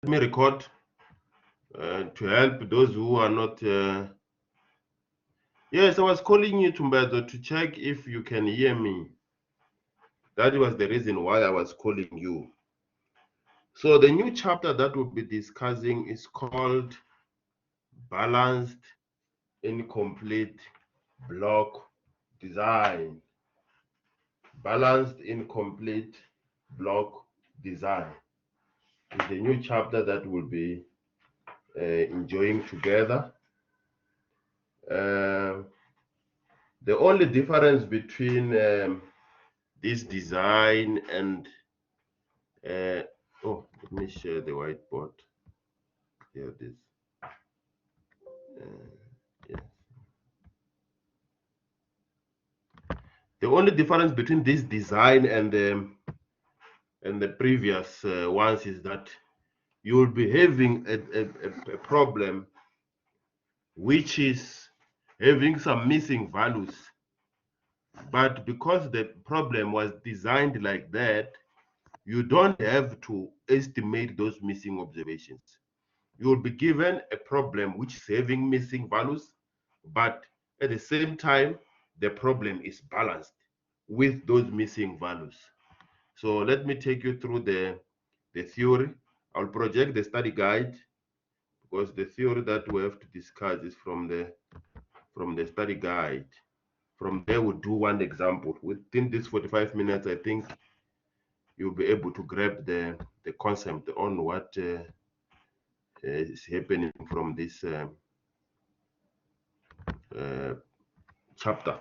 me record to help those who are not. Yes, I was calling you, Tumbezo, to check if you can hear me. That was the reason why I was calling you. So the new chapter that we'll be discussing is called Balanced Incomplete Block Design. Balanced Incomplete Block Design is the new chapter that we'll be enjoying together. The only difference between this design and oh, let me share the whiteboard. Here it is. Yes. The only difference between this design and the previous ones is that you will be having a problem which is having some missing values. But because the problem was designed like that, you don't have to estimate those missing observations. You will be given a problem which is having missing values, but at the same time, the problem is balanced with those missing values. So let me take you through the theory. I'll project the study guide because the theory that we have to discuss is from the study guide. From there, we'll do one example. Within this 45 minutes, I think you'll be able to grab the concept on what is happening from this chapter.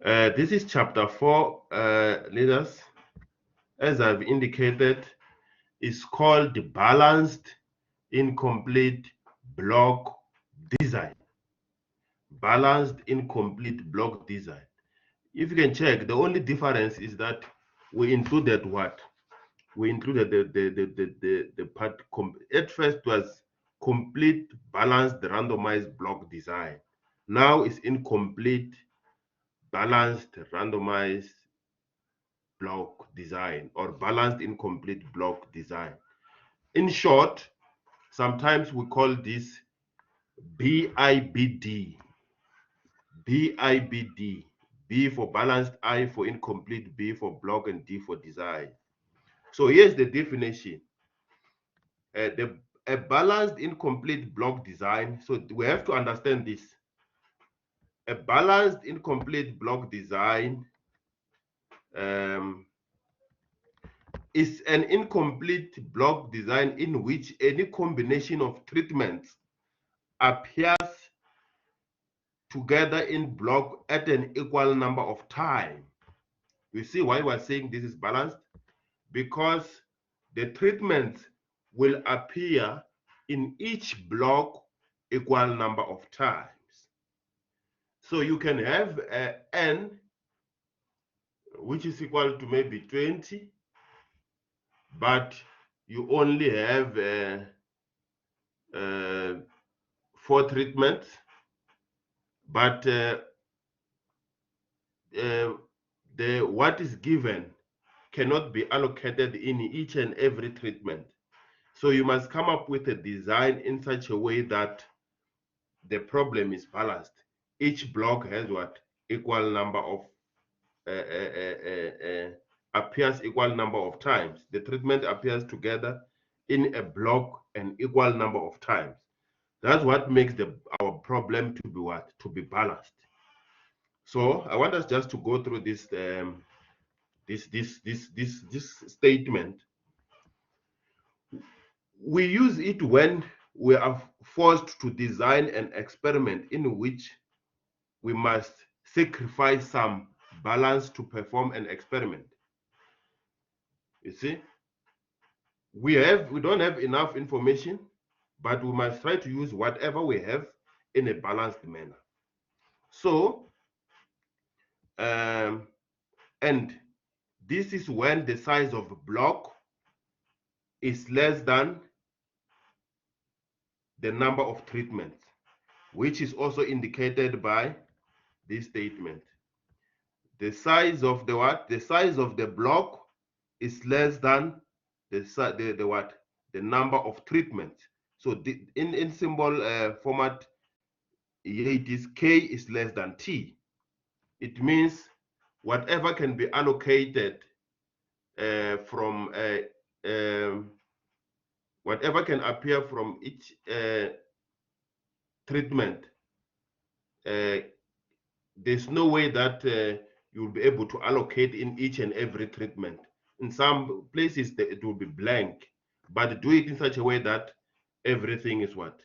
This is chapter 4, leaders. As I've indicated, is called the Balanced Incomplete Block Design. Balanced Incomplete Block Design. If you can check, the only difference is that we included what? We included the part, at first was complete balanced randomized block design. Now it's incomplete balanced randomized block design or balanced incomplete block design. In short, sometimes we call this BIBD. BIBD. B for balanced, I for incomplete, B for block, and D for design. So here's the definition. A balanced incomplete block design. So we have to understand this. A balanced incomplete block design is an incomplete block design in which any combination of treatments appears together in block at an equal number of time. You see why we're saying this is balanced? Because the treatments will appear in each block equal number of times. So you can have n, which is equal to maybe 20, but you only have 4 treatments, but what is given cannot be allocated in each and every treatment. So you must come up with a design in such a way that the problem is balanced. Each block has what? Equal number of appears equal number of times. The treatment appears together in a block an equal number of times. That's what makes our problem to be what? To be balanced. So I want us just to go through this this statement. We use it when we are forced to design an experiment in which we must sacrifice some balance to perform an experiment. You see, we don't have enough information, but we must try to use whatever we have in a balanced manner. So, and this is when the size of a block is less than the number of treatments, which is also indicated by this statement. The size of the what? The size of the block is less than the what? The number of treatments. So in symbol format, here it is K is less than T. It means whatever can be allocated from whatever can appear from each treatment, there's no way that you'll be able to allocate in each and every treatment. In some places, it will be blank, but do it in such a way that everything is what?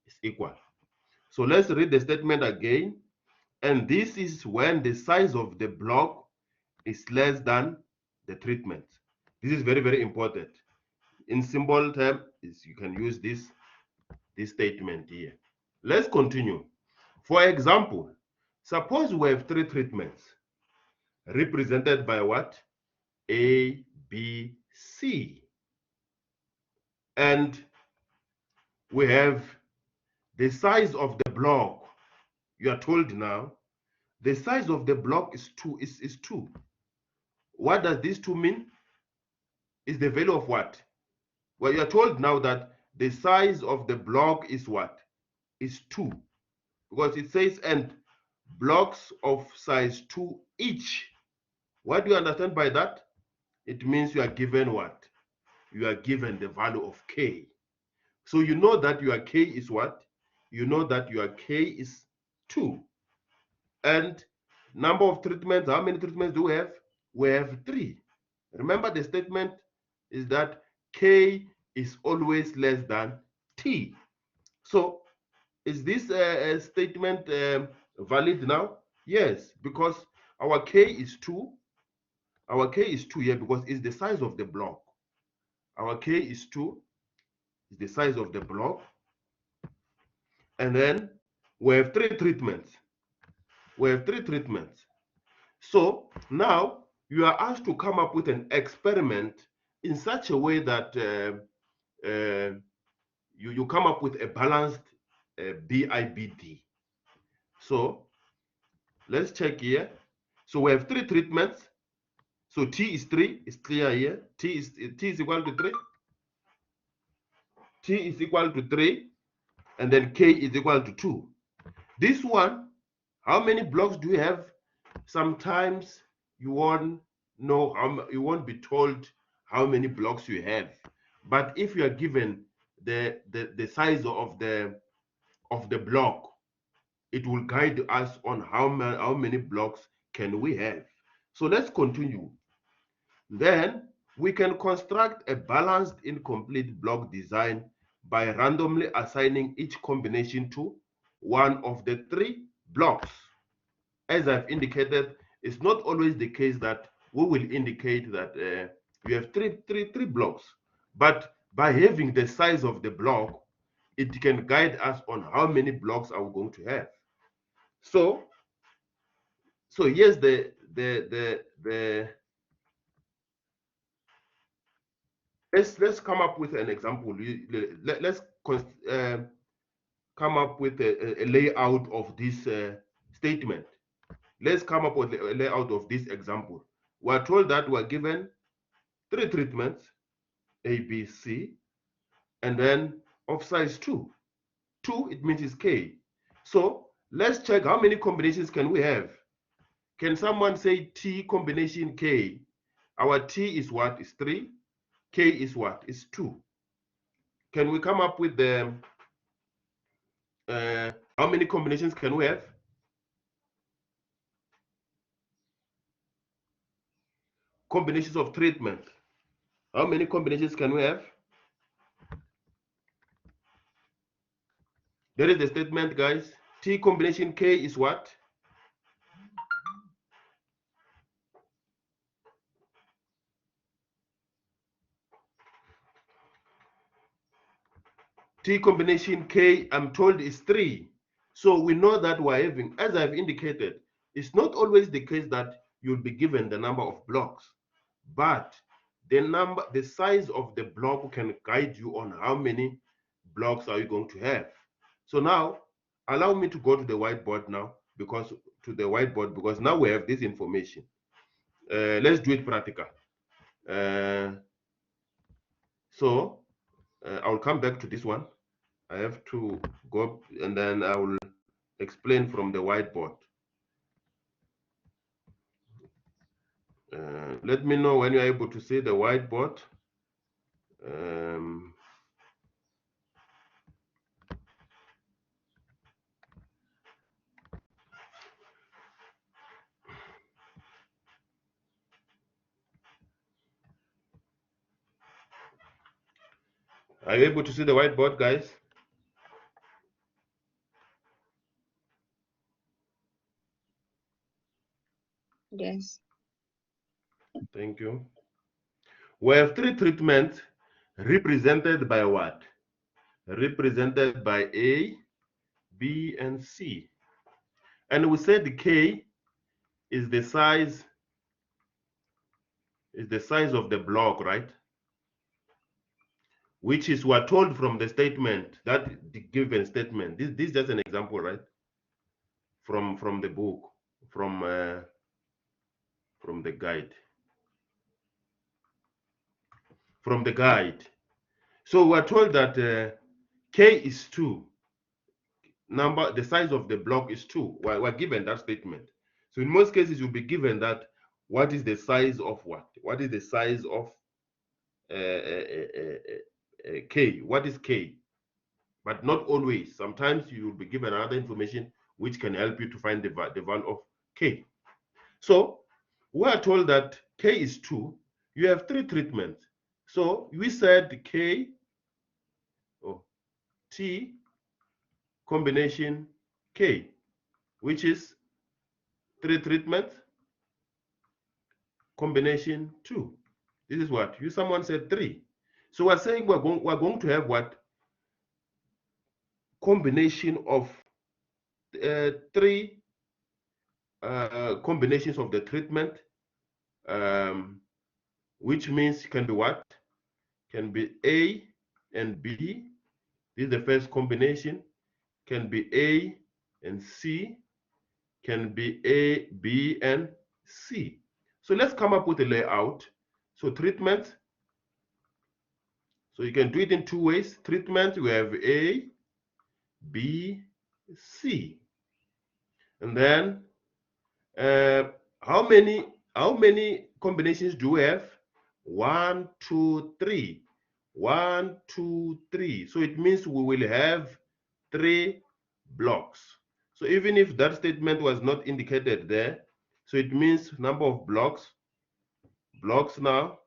Is equal. So let's read the statement again. And this is when the size of the block is less than the treatment. This is very, very important. In symbol term, you can use this statement here. Let's continue. For example, suppose we have 3 treatments represented by what? A, B, C. And we have the size of the block. You are told now the size of the block is 2. Is 2. What does this 2 mean? Is the value of what? Well, you are told now that the size of the block is what? Is 2. Because it says, and blocks of size 2 each. What do you understand by that? It means you are given what? You are given the value of K. So you know that your K is what? You know that your K is 2. And number of treatments, how many treatments do we have? We have 3. Remember the statement is that K is always less than T. So is this statement valid now? Yes, because our K is 2. Our K is 2 here because it's the size of the block. Our K is 2, is the size of the block. And then we have 3 treatments. We have 3 treatments. So now you are asked to come up with an experiment in such a way that you come up with a balanced BIBD. So let's check here. So we have 3 treatments. So T is 3, it's clear here. T is equal to 3. T is equal to 3, and then K is equal to 2. This one, how many blocks do we have? Sometimes you won't know you won't be told how many blocks you have. But if you are given the size of the block, it will guide us on how many blocks can we have. So let's continue. Then we can construct a balanced incomplete block design by randomly assigning each combination to one of the 3 blocks. As I've indicated, it's not always the case that we will indicate that you have three blocks, but by having the size of the block, it can guide us on how many blocks are we going to have. So here's let's come up with an example. Let's come up with a layout of this statement. Let's come up with a layout of this example. We're told that we're given 3 treatments, A, B, C, and then of size 2. 2, it means it's K. So let's check how many combinations can we have. Can someone say T combination K? Our T is what? Is 3. K is what? Is 2. Can we come up with the how many combinations can we have? Combinations of treatment. How many combinations can we have? There is the statement, guys. T combination K is what? T combination K, I'm told, is 3. So we know that we're having, as I've indicated, it's not always the case that you'll be given the number of blocks, but the size of the block can guide you on how many blocks are you going to have. So now, allow me to go to the whiteboard now, because to the whiteboard because now we have this information. Let's do it practical. So I'll come back to this one. I have to go and then I will explain from the whiteboard. Let me know when you're able to see the whiteboard. Are you able to see the whiteboard, guys? Yes. Thank you. We have three treatments represented by what? Represented by A, B, and C. And we said K is the size of the block, right? Which is we're told from the statement, that the given statement. This is just an example, right? From the book, from the guide. From the guide. So we're told that K is 2. The size of the block is 2. We're given that statement. So in most cases, you'll be given that what is the size of what? What is the size of K? What is K? But not always. Sometimes you will be given another information which can help you to find the value of K. So we are told that K is 2. You have 3 treatments. So we said K or T combination K, which is 3 treatments combination 2. This is what someone said 3. So we're saying we're going to have what? Combination of 3 combinations of the treatment, which means can be what? Can be A and B. This is the first combination. Can be A and C. Can be A, B, and C. So let's come up with a layout. So treatment. So you can do it in 2 ways. Treatment, we have A, B, C. And then how many combinations do we have? 1, 2, 3. 1, 2, 3. So it means we will have 3 blocks. So even if that statement was not indicated there, so it means number of blocks now,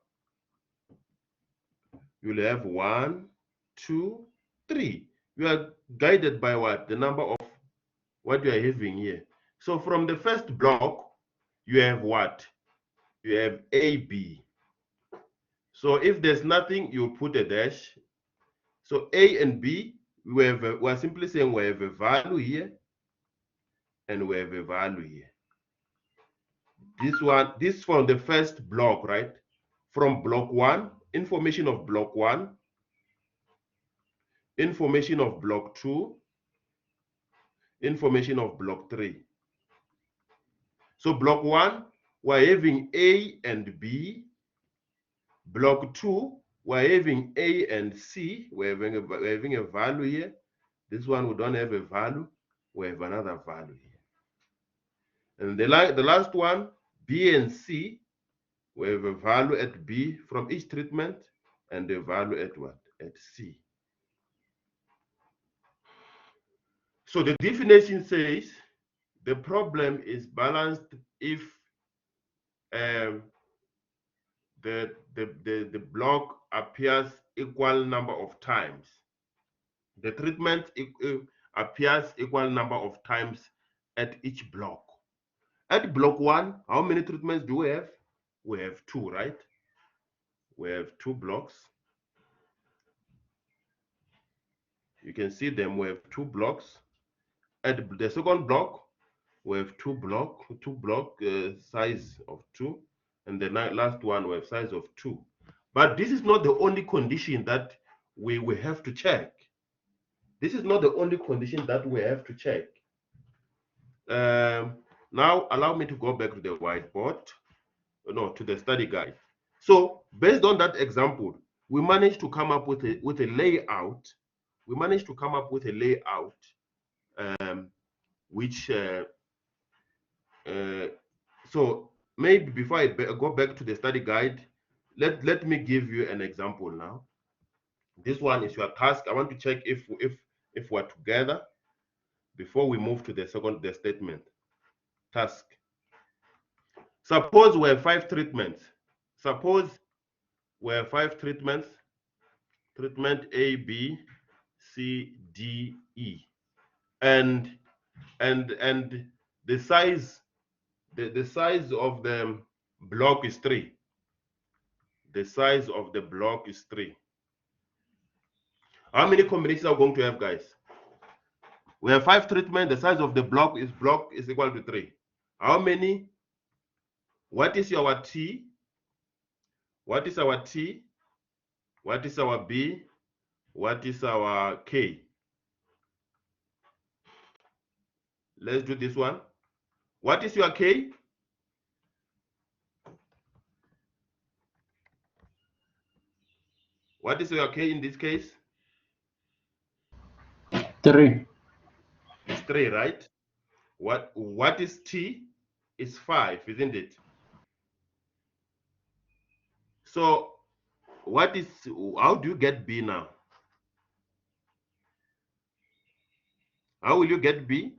you will have 1, 2, 3. You are guided by what? The number of what you are having here. So from the first block, you have what? You have AB. So if there's nothing, you put a dash. So A and B, we're simply saying we have a value here and we have a value here. This from the first block, right? From block 1, information of block 1, information of block 2, information of block 3. So block 1, we're having A and B. Block 2, we're having A and C. We're having a value here. This one, we don't have a value. We have another value here. And the last one, B and C, we have a value at B from each treatment and a value at what? At C. So the definition says the problem is balanced if the block appears equal number of times. The treatment appears equal number of times at each block. At block 1, how many treatments do we have? We have 2, right? We have 2 blocks. You can see them. We have 2 blocks. At the second block, we have 2 block size of 2, and the last one we have size of 2. But this is not the only condition that we have to check. This is not the only condition that we have to check. Now allow me to go back to the whiteboard, no, to the study guide. So based on that example, we managed to come up with a layout. We managed to come up with a layout which so maybe before I go back to the study guide, let me give you an example now. This one is your task. I want to check if we're together before we move to the statement. Task. Suppose we have 5 treatments. Suppose we have 5 treatments. Treatment A, B, C, D, E, and the size of the block is 3. The size of the block is 3. How many combinations are we going to have, guys? We have 5 treatments. The size of the block is equal to 3. How many? What is our T? What is our T? What is our B? What is our K? Let's do this one. What is your K? What is your K in this case? 3. It's 3, right? What is T? It's 5, isn't it? So how do you get B now? How will you get B?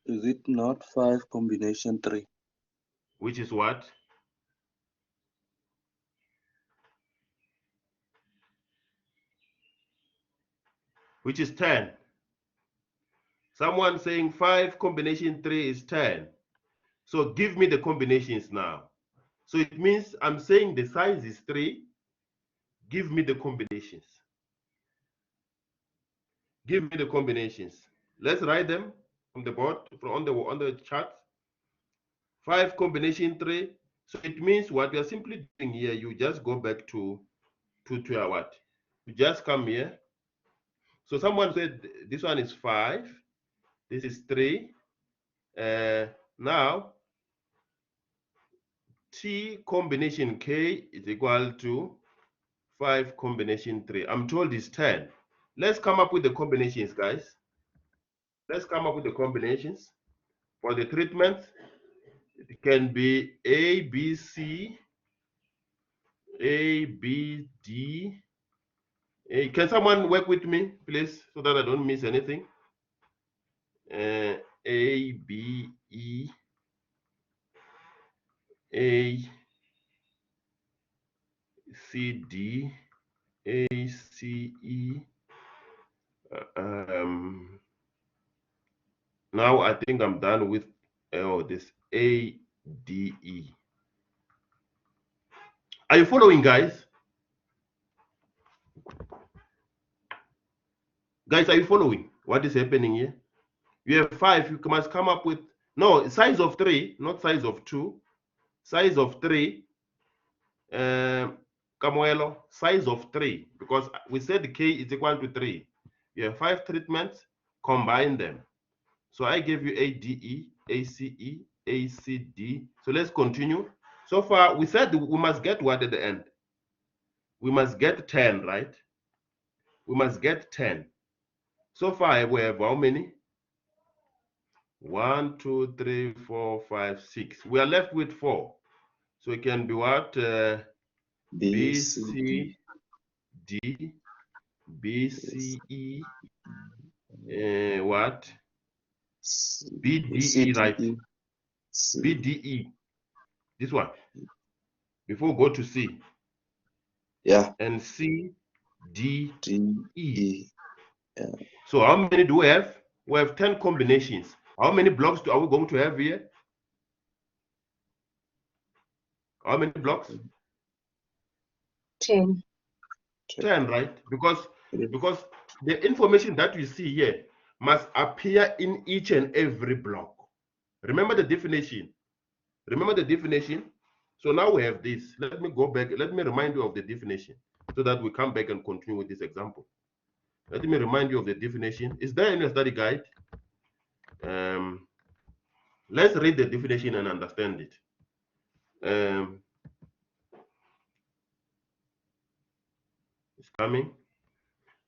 Is it not 5 combination 3? Which is what? Which is 10. Someone saying 5 combination 3 is 10. So give me the combinations now. So it means I'm saying the size is 3. Give me the combinations. Give me the combinations. Let's write them on the board, on the chart. 5 combination 3. So it means what we are simply doing here, you just go back to your what? You just come here. So someone said this one is 5. This is 3. Now T combination K is equal to 5 combination 3. I'm told it's 10. Let's come up with the combinations, guys. Let's come up with the combinations. For the treatment, it can be A, B, C, A, B, D. Can someone work with me, please, so that I don't miss anything? A, B, E, A, C, D, A, C, E. Now I think I'm done with this A, D, E. Are you following, guys? Guys, are you following what is happening here? You have 5, you must come up with, no, size of 3, not size of 2. Size of 3, Camuelo, size of 3, because we said K is equal to 3. You have 5 treatments, combine them. So I gave you ADE, ACE, ACD. So let's continue. So far, we said we must get what at the end? We must get 10, right? We must get 10. So far, we have how many? 1, 2, 3, 4, 5, 6. We are left with 4. So it can be what? B, C, D, B, C, E, what? B, D, E, right? B, D, E. This one. Before go to C. Yeah. And C, D, D, E. Yeah. So how many do we have? We have 10 combinations. How many blocks are we going to have here? How many blocks? 10. 10, right? Because the information that we see here must appear in each and every block. Remember the definition. Remember the definition? So now we have this. Let me go back. Let me remind you of the definition so that we come back and continue with this example. Let me remind you of the definition. Is there in your study guide? Let's read the definition and understand it. It's coming.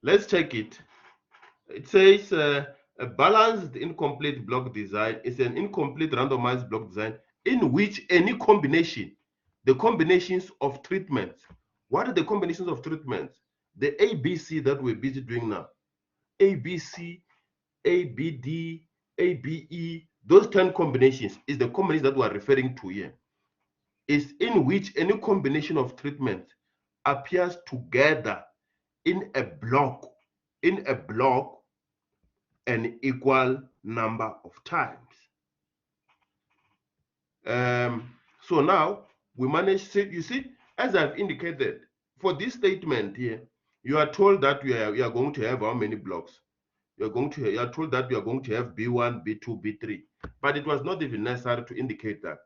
Let's check it. It says a balanced incomplete block design is an incomplete randomized block design in which any combination, the combinations of treatments. What are the combinations of treatments? The ABC that we're busy doing now. ABC, ABD, ABE, those 10 combinations is the combinations that we're referring to here. Is in which any combination of treatments appears together in a block an equal number of times. So now we manage to, you see, as I've indicated, for this statement here, you are told that you are going to have how many blocks? You are told that you are going to have B1, B2, B3. But it was not even necessary to indicate that,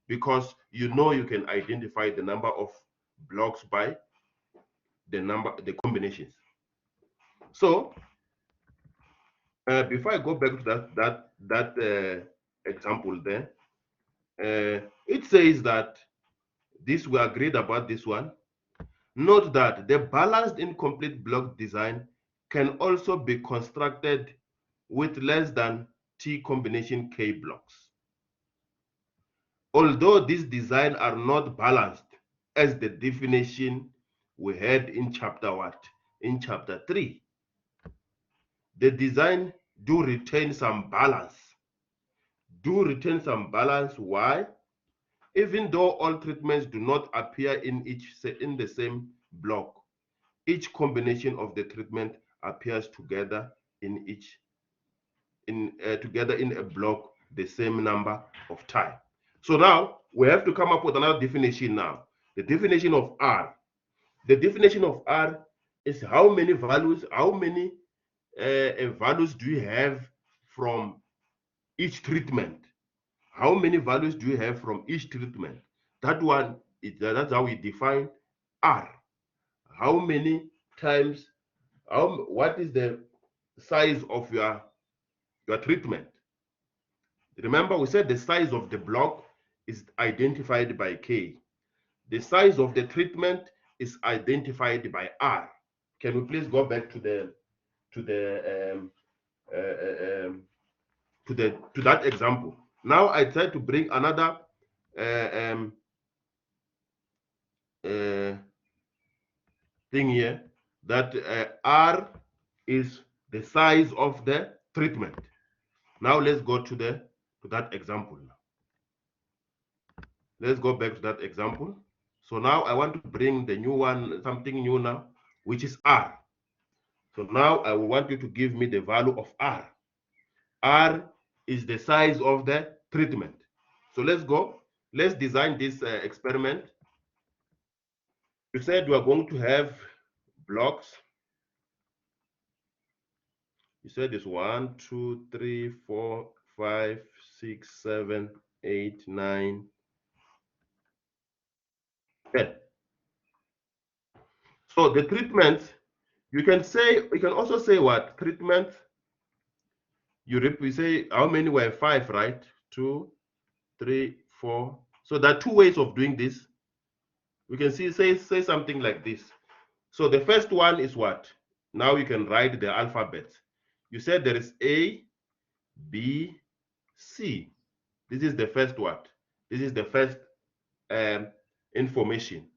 because you know you can identify the number of blocks by the combinations. So before I go back to that example there, it says that this we agreed about this one. Note that the balanced incomplete block design can also be constructed with less than T combination K blocks. Although these designs are not balanced as the definition we had in chapter what? In chapter 3. The design do retain some balance. Why? Even though all treatments do not appear in the same block, each combination of the treatment appears together in a block the same number of time. So now we have to come up with another definition now. The definition of R. The definition of R is how many values do you have from each treatment? How many values do you have from each treatment? That's how we define R. How many times, what is the size of your treatment? Remember, we said the size of the block is identified by K. The size of the treatment is identified by R. Can we please go back to that example? Now I try to bring another thing here, that R is the size of the treatment. Now let's go to that example. Let's go back to that example. So now I want to bring the new one, something new now, which is R. So now I want you to give me the value of R. R is the size of the treatment. So let's go. Let's design this experiment. You said we are going to have blocks. You said it's 1, 2, 3, 4, 5, 6, 7, 8, 9, 10. So the treatment, you can also say what? Treatment, we say how many were 5, right? 2, 3, 4. So there are two ways of doing this. We can say something like this. So the first one is what? Now you can write the alphabet. You said there is A, B, C. This is the first what? This is the first information.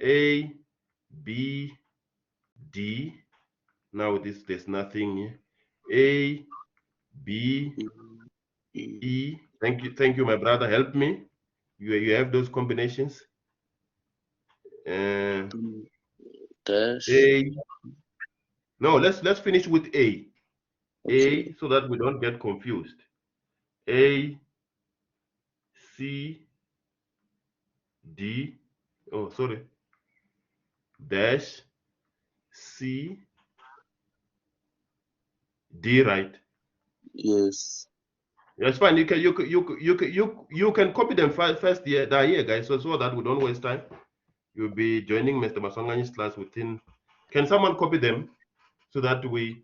A, B, D. Now there's nothing here. A, B, E. Thank you, my brother. Help me. You have those combinations. Dash. A. No, let's finish with A. Okay. A, so that we don't get confused. A, C, D. Oh, sorry. Dash, C, D, right? Yes. That's fine. You can copy them first here, guys, so that we don't waste time. You'll be joining Mr. Masongani's class within. Can someone copy them? so that we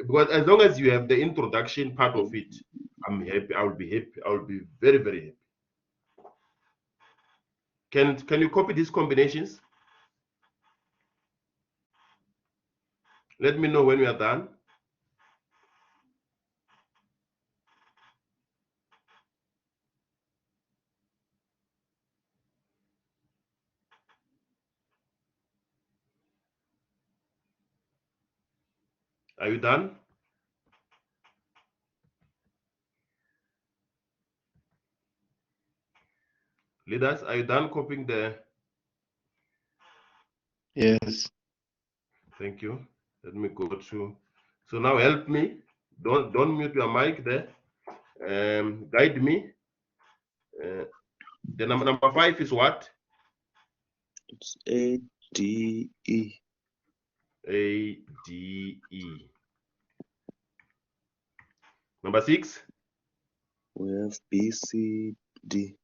because as long as you have the introduction part of it, I'm happy. I will be happy. I will be very, very happy. Can you copy these combinations? Let me know when we are done. Are you done? Leaders, are you done copying the? Yes. Thank you. Let me go to. So now help me. Don't mute your mic there. Guide me. The number 5 is what? It's ADE. ADE. Number 6. We have BCD.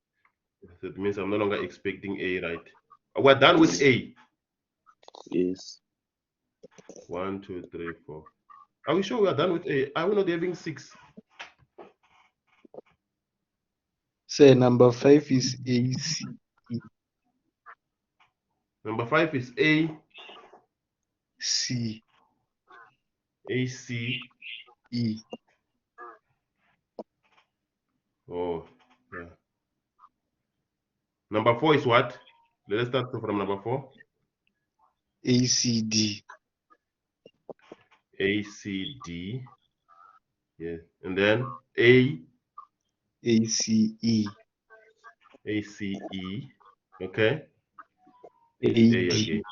That means I'm no longer expecting A, right? We're done with A. Yes. 1, 2, 3, 4. Are we sure we are done with A? Are we not having 6? Say number 5 is AC. Number 5 is A. C. AC. E. Oh, yeah. Number 4 is what? Let us start from number 4. ACD. ACD. Yeah. And then A. ACE. ACE. Okay. A AD. again.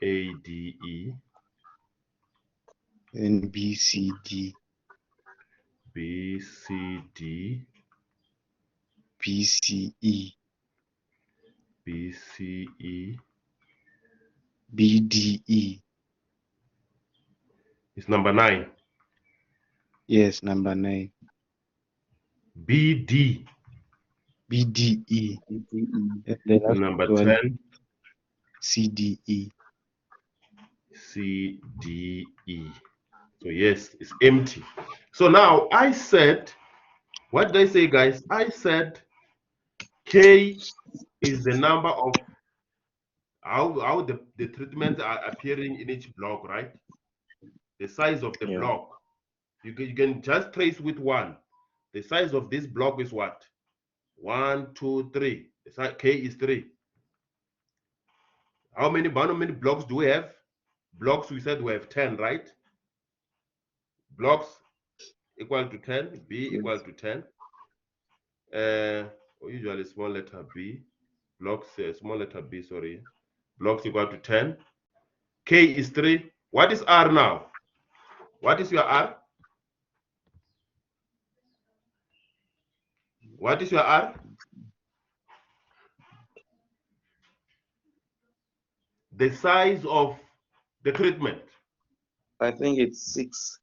ADE. And BCD. BCD. BCE. BCE. BDE. It's number 9. Yes, number 9. BD. BDE. BDE. And the last Number one, 10. CDE. CDE. So yes, it's empty. So now I said, what did I say, guys? I said K is the number of how the treatments are appearing in each block, right? The size of the Yeah. block. You can just trace with 1. The size of this block is what? 1, 2, 3. The size K is 3. How many blocks do we have? Blocks, we said we have 10, right? Blocks equal to 10, B equal to 10. Usually small letter B. Blocks, small letter B, sorry. Blocks equal to 10. K is 3. What is R now? What is your R? What is your R? The size of the treatment I think it's 6.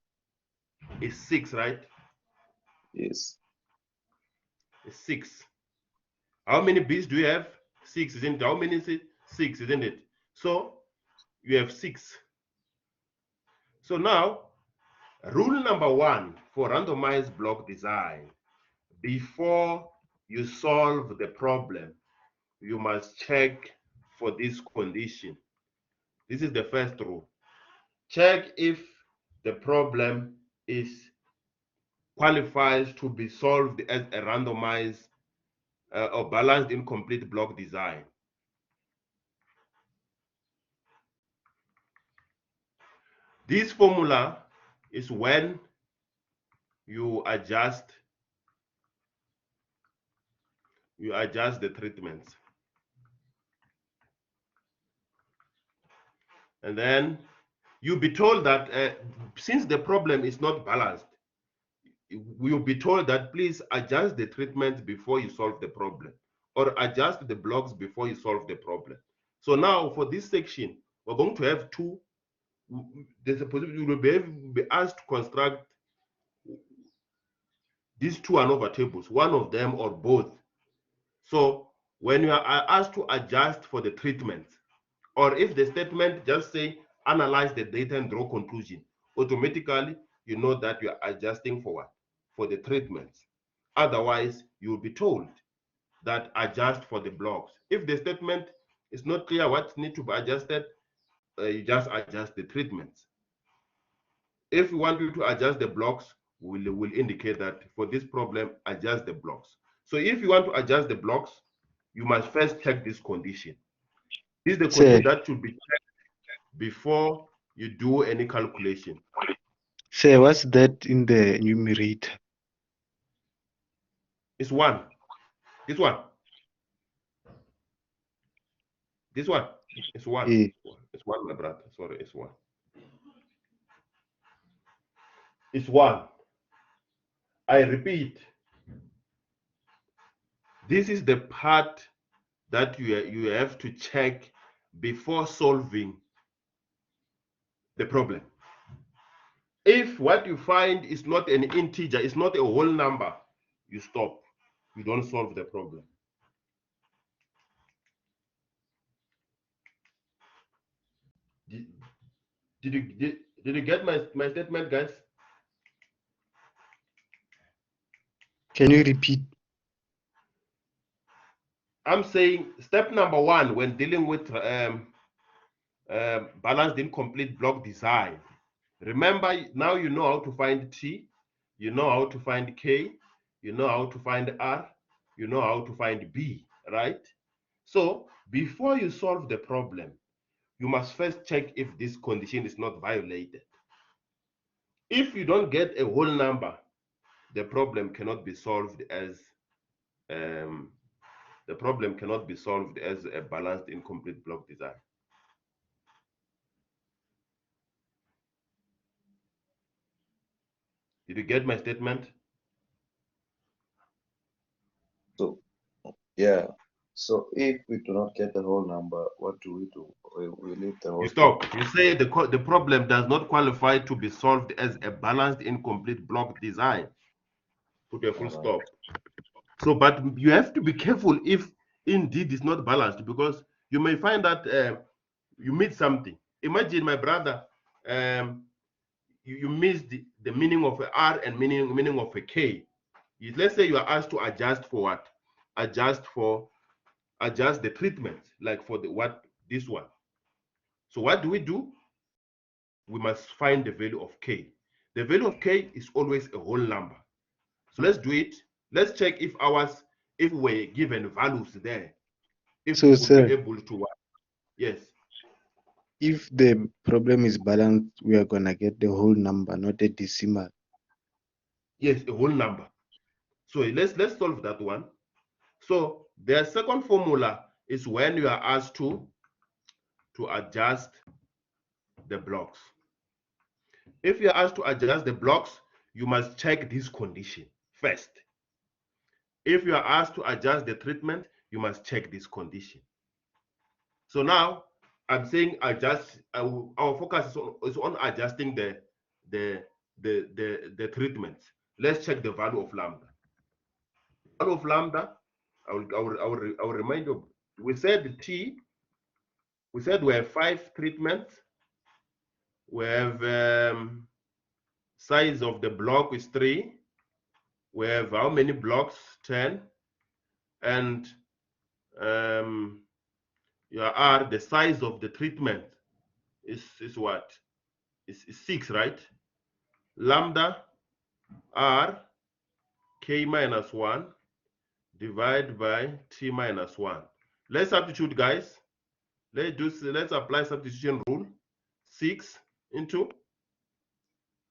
is 6, right? Yes. It's 6. How many B's do you have? 6, isn't it? How many is it? 6, isn't it? So you have 6. So now, rule number 1 for randomized block design: before you solve the problem, you must check for this condition. This is the first rule. Check if the problem qualifies to be solved as a randomized or balanced incomplete block design. This formula is when you adjust the treatments. And then you'll be told that since the problem is not balanced, you'll be told that please adjust the treatment before you solve the problem, or adjust the blocks before you solve the problem. So now for this section, we're going to have two. There's a possibility you will be asked to construct these two ANOVA tables, one of them or both. So when you are asked to adjust for the treatment, or if the statement just say analyze the data and draw conclusion. Automatically, you know that you are adjusting for what? For the treatments. Otherwise, you will be told that adjust for the blocks. If the statement is not clear what needs to be adjusted, you just adjust the treatments. If we want you to adjust the blocks, we'll indicate that for this problem, adjust the blocks. So if you want to adjust the blocks, you must first check this condition. This is the condition that should be checked before you do any calculation. Say, what's that in the numerator? It's 1. This one. This one. It's 1. Yeah. It's 1, my brother. Sorry, it's 1. It's 1. I repeat. This is the part that you have to check before solving the problem. If what you find is not an integer, it's not a whole number, you stop. You don't solve the problem. Did you get my statement, guys? Can you repeat? I'm saying step number 1 when dealing with balanced incomplete block design. Remember, now you know how to find T, you know how to find K, you know how to find R, you know how to find B, right? So before you solve the problem, you must first check if this condition is not violated. If you don't get a whole number, the problem cannot be solved as a balanced incomplete block design. Did you get my statement? So, yeah. So if we do not get the whole number, what do? We leave the whole. You stop. You say the problem does not qualify to be solved as a balanced incomplete block design. Put a full stop. So, but you have to be careful if indeed it's not balanced, because you may find that you missed something. Imagine, my brother, you missed the meaning of a R and meaning of a K. Let's say you are asked to adjust for what? Adjust the treatment, like for this one. So what do? We must find the value of K. The value of K is always a whole number. So let's do it. Let's check if we're given values there, if So, we would sir, be able to what? Yes. if the problem is balanced, we are gonna get the whole number, not a decimal. Yes, a whole number. So let's solve that one. So the second formula is when you are asked to adjust the blocks. If you are asked to adjust the blocks, you must check this condition first. If you are asked to adjust the treatment, you must check this condition. So now I'm saying adjust. Our focus is on adjusting the treatment. Let's check the value of lambda. Value of lambda. I will remind you. We said T. We said we have 5 treatments. We have size of the block is 3. We have how many blocks? 10. And your R, the size of the treatment is what? Is 6, right? Lambda R K minus 1 divided by T minus 1. Let's substitute, guys. Let's apply substitution rule. 6 into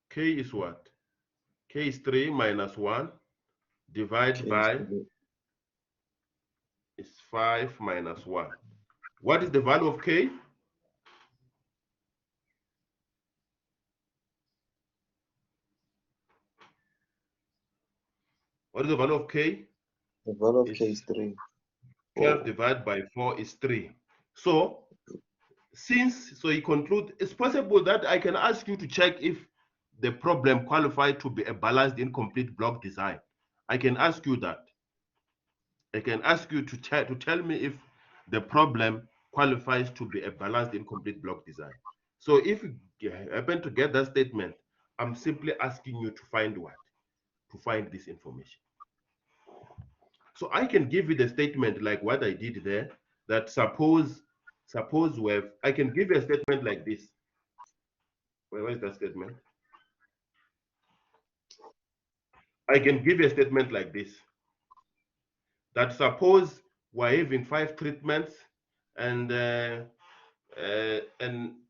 K is what? K is 3 minus 1 divided by is 5 minus 1. What is the value of K? What is the value of K? The value of K is 3. 12 divided by 4 is 3. So you conclude, it's possible that I can ask you to check if the problem qualified to be a balanced incomplete block design. I can ask you that. I can ask you to tell me if the problem qualifies to be a balanced incomplete block design. So if you happen to get that statement, I'm simply asking you to find what? To find this information. So I can give you the statement like what I did there, that suppose we have, I can give you a statement like this. Where is that statement? I can give you a statement like this, that suppose we're having 5 treatments, and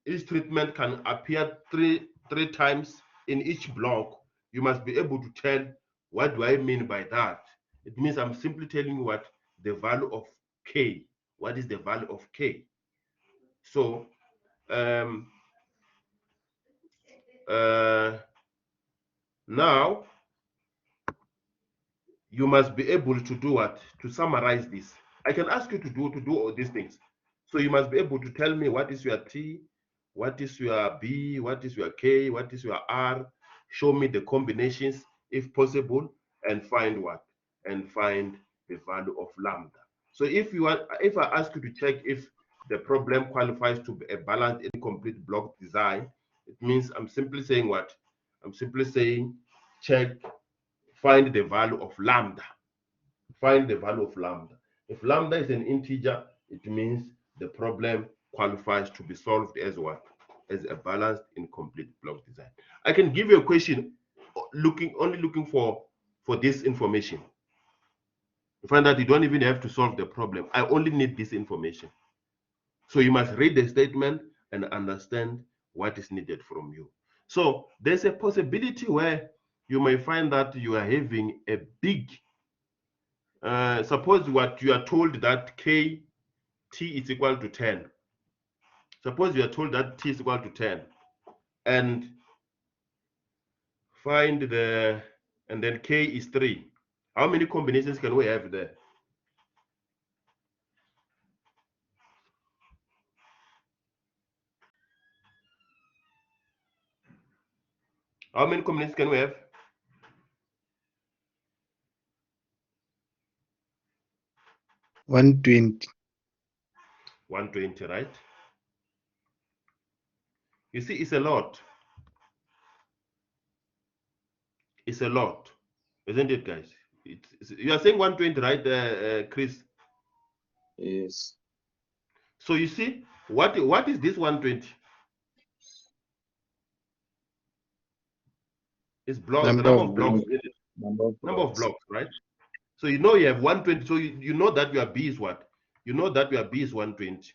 each treatment can appear three times in each block. You must be able to tell, what do I mean by that? It means I'm simply telling you what the value of K. What is the value of K? So um, now you must be able to do what? To summarize this. I can ask you to do all these things. So you must be able to tell me what is your T, what is your B, what is your K, what is your R. Show me the combinations if possible, and find what? And find the value of lambda. So if I ask you to check if the problem qualifies to be a balanced incomplete block design, it means I'm simply saying what? I'm simply saying check, find the value of lambda. Find the value of lambda. If lambda is an integer, it means the problem qualifies to be solved as what? As a balanced incomplete block design. I can give you a question only looking for this information. You find that you don't even have to solve the problem. I only need this information. So you must read the statement and understand what is needed from you. So there's a possibility where you may find that you are having a big, suppose what you are told that K, T is equal to 10. Suppose you are told that T is equal to 10, and find the, and then K is 3. How many combinations can we have there? How many combinations can we have? 120. 120, right? You see, it's a lot. It's a lot, isn't it, guys? You are saying 120, right, Chris? Yes. So you see, what is this 120? It's blocks, the Number number of of blocks, blocks. Number of number of blocks. blocks, right? So you know you have 120. So you know that your B is what? You know that your B is 120.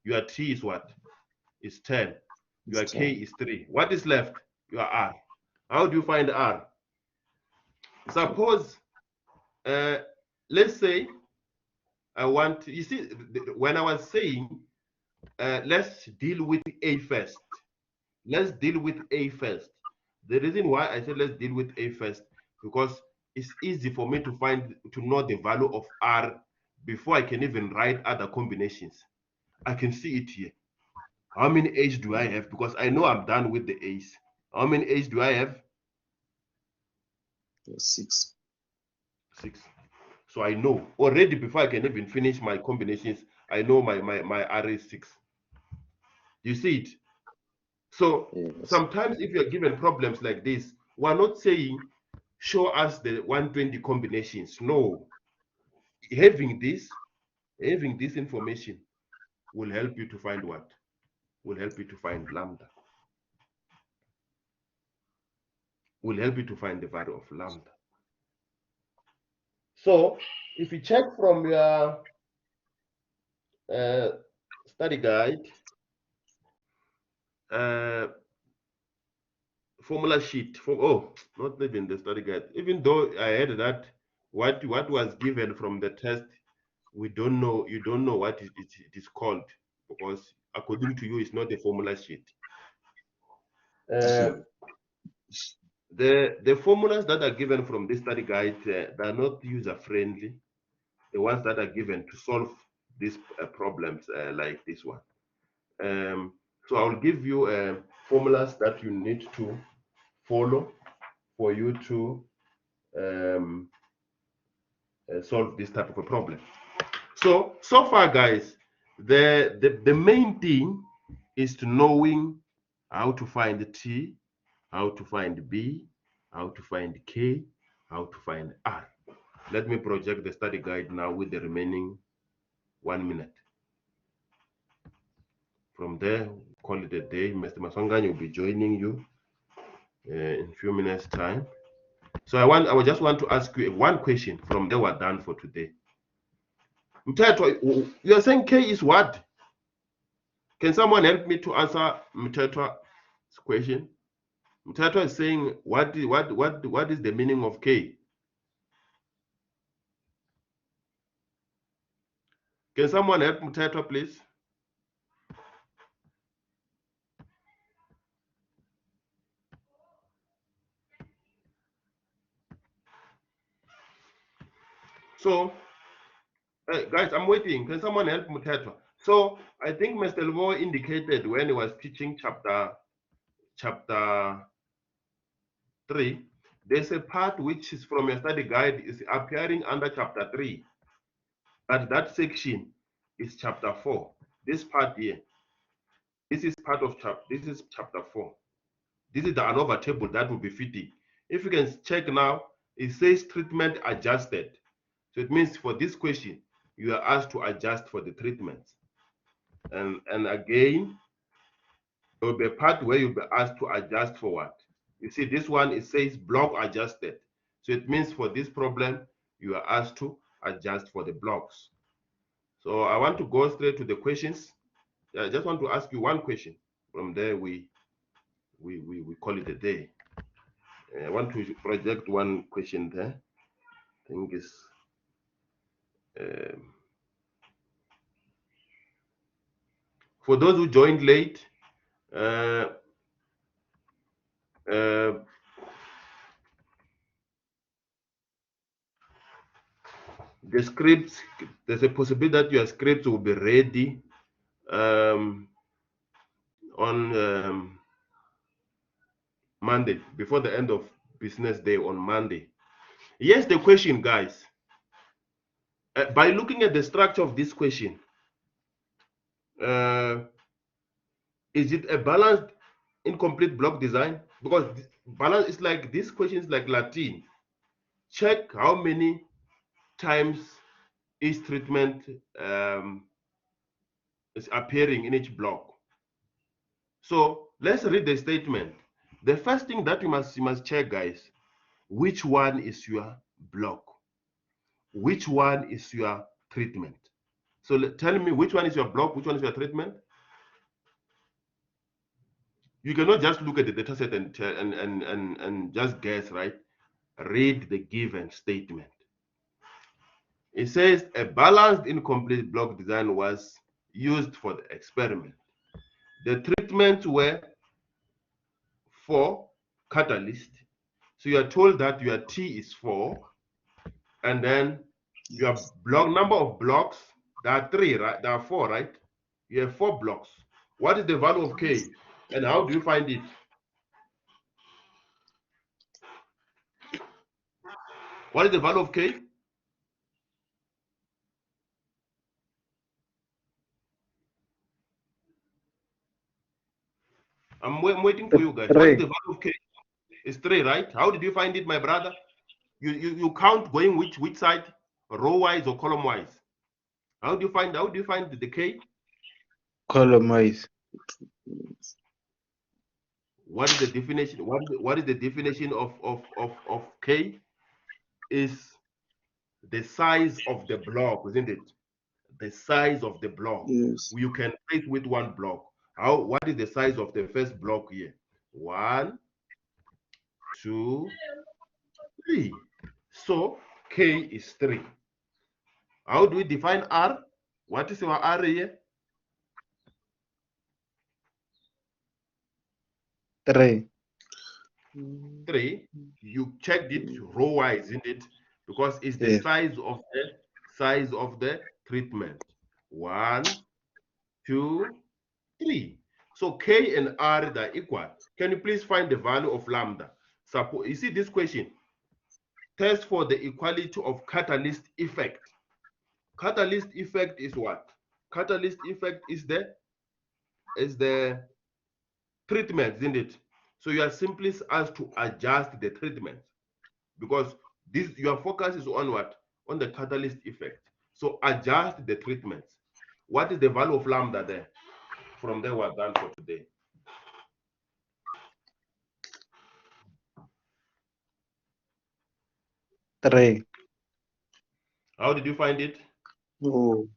Your T is what? Is 10. Your It's K 10. is 3. What is left? Your R. How do you find R? Suppose, let's say I want, you see, when I was saying, let's deal with A first. Let's deal with A first. The reason why I said let's deal with A first, because it's easy for me to know the value of R before I can even write other combinations. I can see it here. How many A's do I have? Because I know I'm done with the A's. How many A's do I have? 6. 6. So I know already before I can even finish my combinations, I know my R is 6. You see it? So Yes. sometimes if you're given problems like this, we're not saying show us the 120 combinations. No. Having this information will help you to find what? Will help you to find lambda. Will help you to find the value of lambda. So if you check from your study guide, formula sheet not even the study guide, even though I had that what was given from the test, we don't know, you don't know what it is called, because according to you it's not a formula sheet. The formulas that are given from this study guide, they are not user friendly, the ones that are given to solve these problems like this one. So I'll give you formulas that you need to follow for you to solve this type of a problem. So far, guys, the main thing is to knowing how to find T, how to find B, how to find K, how to find R. Let me project the study guide now with the remaining 1 minute. From there, call it a day. Mr. Masongani will be joining you in a few minutes' time. So I just want to ask you one question. From there, we're done for today. Mteto, you're saying K is what? Can someone help me to answer Mteto's question? Mteto is saying what is the meaning of K? Can someone help Mteto, please? So, guys, I'm waiting. Can someone help Mteto? So, I think Mr. Lemo indicated when he was teaching chapter 3, there's a part which is from your study guide is appearing under chapter 3. But that section is chapter 4. This part here, this is part of chapter 4. This is the ANOVA table that will be fitting. If you can check now, it says treatment adjusted. So it means for this question, you are asked to adjust for the treatments. And again, there will be a part where you'll be asked to adjust for what? You see, this one, it says block adjusted. So it means for this problem, you are asked to adjust for the blocks. So I want to go straight to the questions. I just want to ask you one question. From there, we call it a day. I want to project one question there. I think it's for those who joined late. The scripts, there's a possibility that your scripts will be ready on Monday, before the end of business day on Monday. Here's the question, guys. By looking at the structure of this question, is it a balanced incomplete block design? Because balance is like, this question is like Latin. Check how many times each treatment is appearing in each block. So let's read the statement. The first thing that you must check, guys, which one is your block? Which one is your treatment? So tell me, which one is your block? Which one is your treatment? You cannot just look at the data set and just guess, right? Read the given statement. It says a balanced incomplete block design was used for the experiment. The treatments were for catalyst. So you are told that your T is 4, and then your block number of blocks, there are 3, right? There are 4, right? You have 4 blocks. What is the value of K, and how do you find it? What is the value of K? I'm waiting for you guys. What is the value of K? It's 3, right? How did you find it, my brother? You count going which side, row wise or column wise? How do you find the K? Column wise. What is the definition? What is the definition of K? Is the size of the block, isn't it? The size of the block. Yes. You can trace with one block. What is the size of the first block here? 1, 2, 3. So K is 3. How do we define R? What is our R here? 3. 3. You checked it row wise, isn't it? Because it's the Yes. size of the treatment. 1, 2, 3. So K and R are equal. Can you please find the value of lambda? Suppose you see this question. Test for the equality of catalyst effect. Catalyst effect is what? Catalyst effect is the treatment, isn't it? So you are simply asked to adjust the treatment because this your focus is on what? On the catalyst effect. So adjust the treatments. What is the value of lambda there? From there, we're done for today. Three. How did you find it? Oh,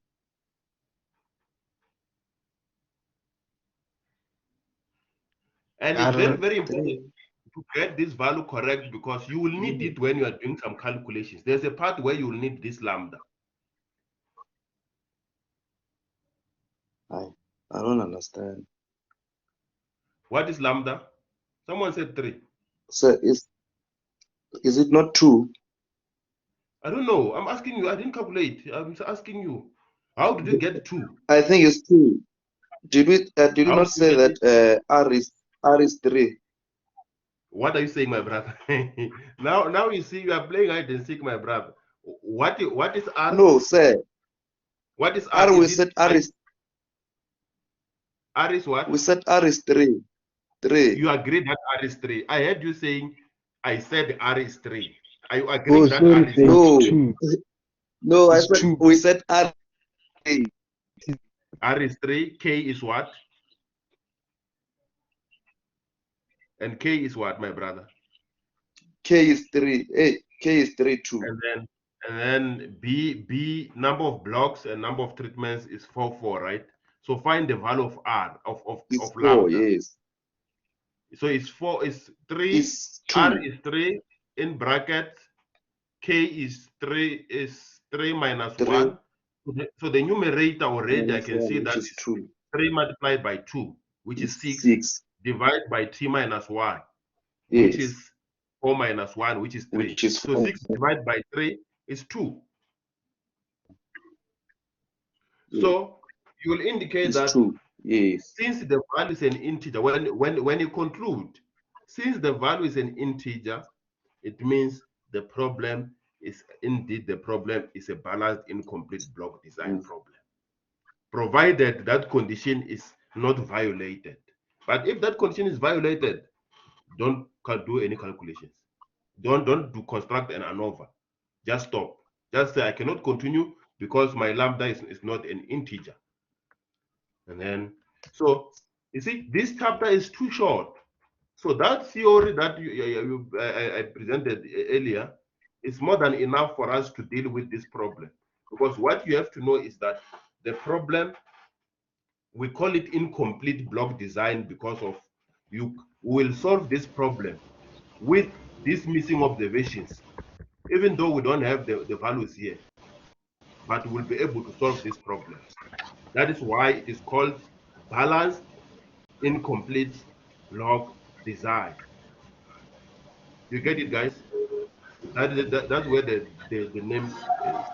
And it's very, very R3. important to get this value correct because you will need it when you are doing some calculations. There's a part where you will need this lambda. I don't understand. What is lambda? Someone said 3. So is it not 2? I don't know. I'm asking you. I didn't calculate. I'm asking you. How did you get 2? I think it's 2. Did we did you How not did you say get it? that R is 3? What are you saying, my brother? now you see you are playing hide and seek, my brother. What is R? No, sir. What is R? R we Is said it R is R is what? we said R is 3. 3. You agree that R is 3. I heard you saying I said R is 3. Are you Oh, agreeing that sorry, R is sir. No. It's 2. No, I It's said 2. we said R. R is 3, K is what? And K is what, my brother? K is 3. Hey, K is 3 2. And then B number of blocks and number of treatments is 4, right? So find the value of R It's of 4, lambda. yes. So it's 4 is 3, It's 2. R is 3 in brackets, K is 3 minus 3 1. So the numerator already I minus can 1, see which that is is 2. 3 multiplied by 2, which is It's 6, 6. divided by T minus 1, which Yes. is 4 minus 1, which is 3. Which is So 4. 6 divided by 3 is 2. Yeah. So you will indicate It's that 2. Yes. since the value is an integer, when you conclude, since the value is an integer, it means the problem is indeed a balanced incomplete block design problem, provided that condition is not violated. But if that condition is violated, don't do any calculations. Don't do construct an ANOVA. Just stop. Just say I cannot continue because my lambda is not an integer. And then, so you see, this chapter is too short. So that theory that I presented earlier is more than enough for us to deal with this problem. Because what you have to know is that the problem, we call it incomplete block design because of you will solve this problem with these missing observations, even though we don't have the values here, but we'll be able to solve this problem. That is why it is called balanced incomplete block design. You get it, guys? That's where the name is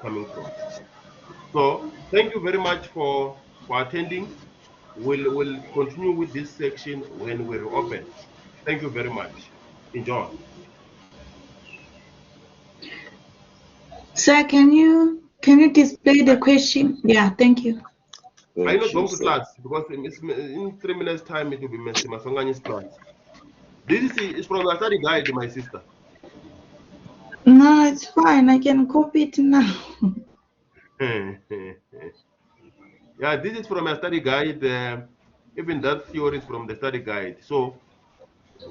coming from. So thank you very much for attending. We'll continue with this section when we reopen. Thank you very much. Enjoy. Sir, can you display the question? Yeah, thank you. Are you Thank not you, going to sir. class? Because in 3 minutes time it will be Mr. Masongani's class. This is from the study guide, my sister. No, it's fine. I can copy it now. Yeah, this is from a study guide. Even that theory is from the study guide. So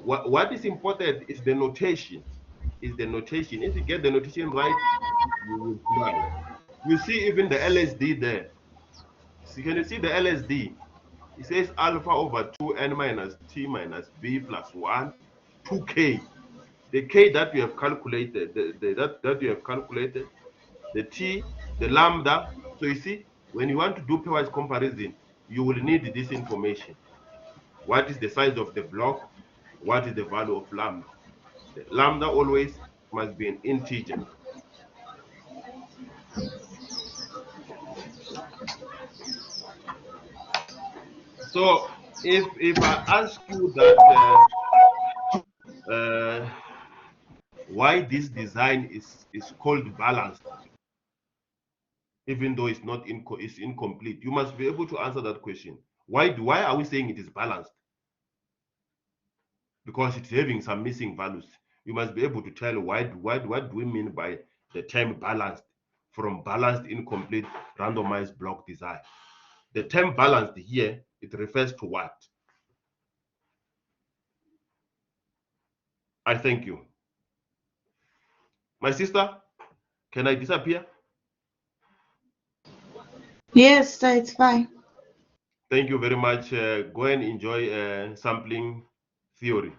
what is important is the notation. Is the notation. If you get the notation right, you will fly. You see even the LSD there. See, can you see the LSD? It says alpha over 2n minus t minus b plus 1, 2k. The k that we have calculated, that you have calculated, the t, the lambda. So you see, when you want to do pairwise comparison, you will need this information. What is the size of the block? What is the value of lambda? The lambda always must be an integer. So if I ask you that why this design is called balanced, even though it's not it's incomplete, you must be able to answer that question. Why are we saying it is balanced? Because it's having some missing values. You must be able to tell what do we mean by the term balanced from balanced incomplete randomized block design. The term balanced here, it refers to what? I thank you. My sister, can I disappear? Yes, sir, it's fine. Thank you very much. Go and enjoy sampling theory.